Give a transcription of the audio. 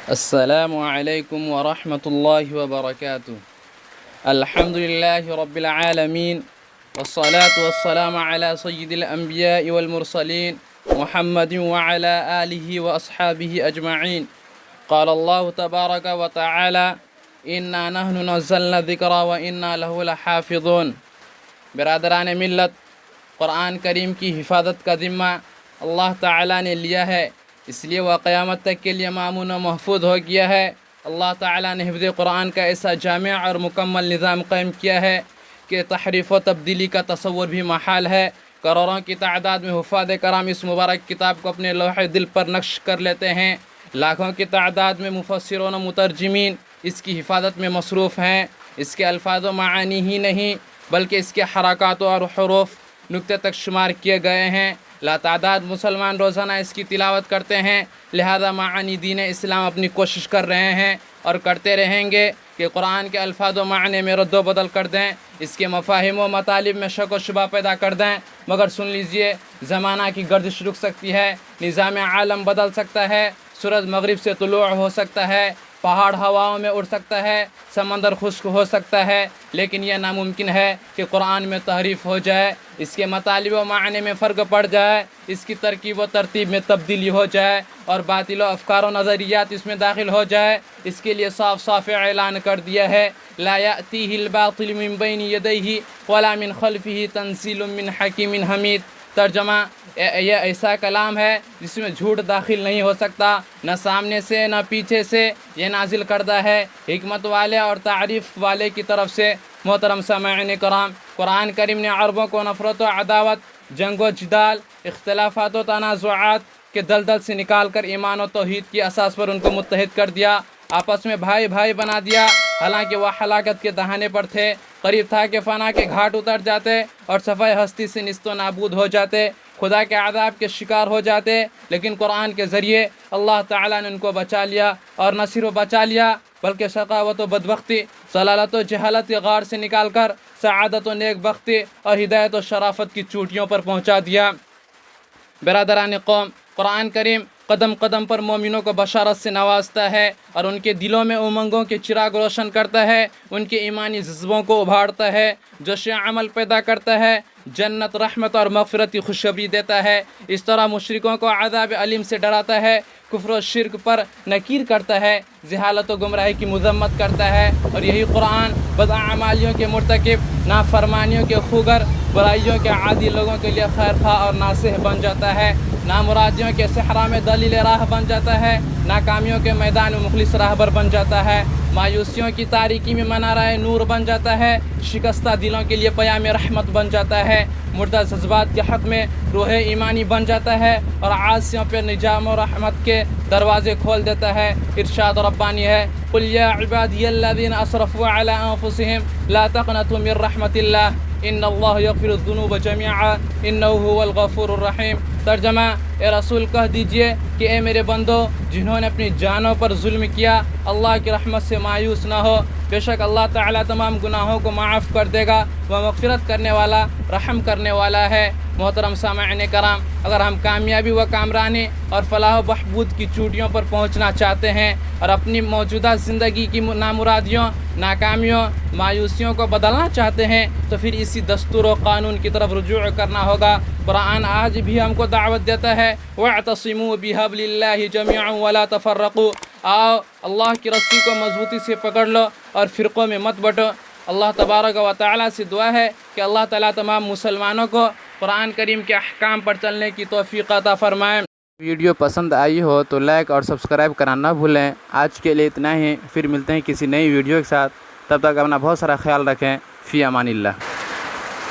السلام علیکم ورحمۃ اللہ وبرکاتہ۔ الحمد للہ رب العالمین والصلاة والسلام علی سید الانبیاء والمرسلین محمد وعلی آلہ واصحابہ اجمعین۔ قال اللہ تبارک وتعالی انا نحن نزلنا الذکر وانا لہ لحافظون۔ برادران ملت، قرآن کریم کی حفاظت کا ذمہ اللہ تعالیٰ نے لیا ہے، اس لیے وہ قیامت تک کے لیے مامون و محفوظ ہو گیا ہے۔ اللہ تعالیٰ نے حفظ قرآن کا ایسا جامع اور مکمل نظام قائم کیا ہے کہ تحریف و تبدیلی کا تصور بھی محال ہے۔ کروڑوں کی تعداد میں حفاظ کرام اس مبارک کتاب کو اپنے لوح دل پر نقش کر لیتے ہیں، لاکھوں کی تعداد میں مفسرون و مترجمین اس کی حفاظت میں مصروف ہیں۔ اس کے الفاظ و معانی ہی نہیں بلکہ اس کے حرکات اور حروف نقطے تک شمار کیے گئے ہیں۔ لاتعداد مسلمان روزانہ اس کی تلاوت کرتے ہیں، لہذا معانی دین اسلام اپنی کوشش کر رہے ہیں اور کرتے رہیں گے کہ قرآن کے الفاظ و معنی میں رد و بدل کر دیں، اس کے مفاہیم و مطالب میں شک و شبہ پیدا کر دیں۔ مگر سن لیجئے، زمانہ کی گردش رک سکتی ہے، نظام عالم بدل سکتا ہے، سورج مغرب سے طلوع ہو سکتا ہے، پہاڑ ہواؤں میں اڑ سکتا ہے، سمندر خشک ہو سکتا ہے، لیکن یہ ناممکن ہے کہ قرآن میں تحریف ہو جائے، اس کے مطالب و معنی میں فرق پڑ جائے، اس کی ترکیب و ترتیب میں تبدیلی ہو جائے اور باطل و افکار و نظریات اس میں داخل ہو جائے۔ اس کے لیے صاف صاف اعلان کر دیا ہے، لا یأتیہ الباطل من بین یدیہ ولا من خلفہ تنزیل من حکیم حمید۔ ترجمہ، یہ ایسا کلام ہے جس میں جھوٹ داخل نہیں ہو سکتا، نہ سامنے سے نہ پیچھے سے، یہ نازل کردہ ہے حکمت والے اور تعریف والے کی طرف سے۔ محترم سامعین کرام، قرآن کریم نے عربوں کو نفرت و عداوت، جنگ و جدال، اختلافات و تنازعات کے دلدل سے نکال کر ایمان و توحید کی اساس پر ان کو متحد کر دیا، آپس میں بھائی بھائی بنا دیا۔ حالانکہ وہ ہلاکت کے دہانے پر تھے، قریب تھا کہ فنا کے گھاٹ اتر جاتے اور صفحہ ہستی سے نیست و نابود ہو جاتے، خدا کے عذاب کے شکار ہو جاتے، لیکن قرآن کے ذریعے اللہ تعالیٰ نے ان کو بچا لیا، اور نہ صرف بچا لیا بلکہ شقاوت و بدبختی، ضلالت و جہالت کے غار سے نکال کر سعادت و نیک بختی اور ہدایت و شرافت کی چوٹیوں پر پہنچا دیا۔ برادران قوم، قرآن کریم قدم قدم پر مومنوں کو بشارت سے نوازتا ہے اور ان کے دلوں میں امنگوں کے چراغ روشن کرتا ہے، ان کے ایمانی جذبوں کو ابھارتا ہے، جوش عمل پیدا کرتا ہے، جنت، رحمت اور مغفرت کی خوشخبری دیتا ہے۔ اس طرح مشرکوں کو عذاب علیم سے ڈراتا ہے، کفر و شرک پر نکیر کرتا ہے، جہالت و گمراہی کی مذمت کرتا ہے، اور یہی قرآن بداعمالیوں کے مرتکب، نافرمانیوں کے خوگر، برائیوں کے عادی لوگوں کے لیے خیر خواہ اور ناصح بن جاتا ہے، نامرادیوں کے صحرا میں دلیل راہ بن جاتا ہے، ناکامیوں کے میدان میں مخلص راہبر بن جاتا ہے، مایوسیوں کی تاریکی میں منارہ نور بن جاتا ہے، شکستہ دلوں کے لیے پیام رحمت بن جاتا ہے، مردہ جذبات کے حق میں روح ایمانی بن جاتا ہے، اور عاصیوں پہ نجات و رحمت کے دروازے کھول دیتا ہے۔ ارشاد ربانی ہے، قل یا عبادی الذین اسرفوا علی انفسہم لا تقنطوا من رحمت اللہ ان اللہ یغفر الذنوب جميعا انہ هو الغفور الرحیم۔ ترجمہ، اے رسول کہہ دیجئے کہ اے میرے بندو، جنہوں نے اپنی جانوں پر ظلم کیا، اللہ کی رحمت سے مایوس نہ ہو، بے شک اللہ تعالیٰ تمام گناہوں کو معاف کر دے گا، وہ مغفرت کرنے والا، رحم کرنے والا ہے۔ محترم سامعین کرام، اگر ہم کامیابی و کامرانی اور فلاح و بہبود کی چوٹیوں پر پہنچنا چاہتے ہیں اور اپنی موجودہ زندگی کی نامرادیوں، ناکامیوں، مایوسیوں کو بدلنا چاہتے ہیں تو پھر اسی دستور و قانون کی طرف رجوع کرنا ہوگا۔ قرآن آج بھی ہم کو دعوت دیتا ہے، وَاعْتَصِمُوا بِحَبْلِ اللَّهِ جَمِيعًا وَلَا تَفَرَّقُوا، آؤ اللہ کی رسی کو مضبوطی سے پکڑ لو اور فرقوں میں مت بٹو۔ اللہ تبارک و تعالیٰ سے دعا ہے کہ اللہ تعالیٰ تمام مسلمانوں کو قرآن کریم کے احکام پر چلنے کی توفیق عطا فرمائے۔ ویڈیو پسند آئی ہو تو لائک اور سبسکرائب کرنا نہ بھولیں۔ آج کے لیے اتنا ہی، پھر ملتے ہیں کسی نئی ویڈیو کے ساتھ، تب تک اپنا بہت سارا خیال رکھیں۔ فی امان اللہ۔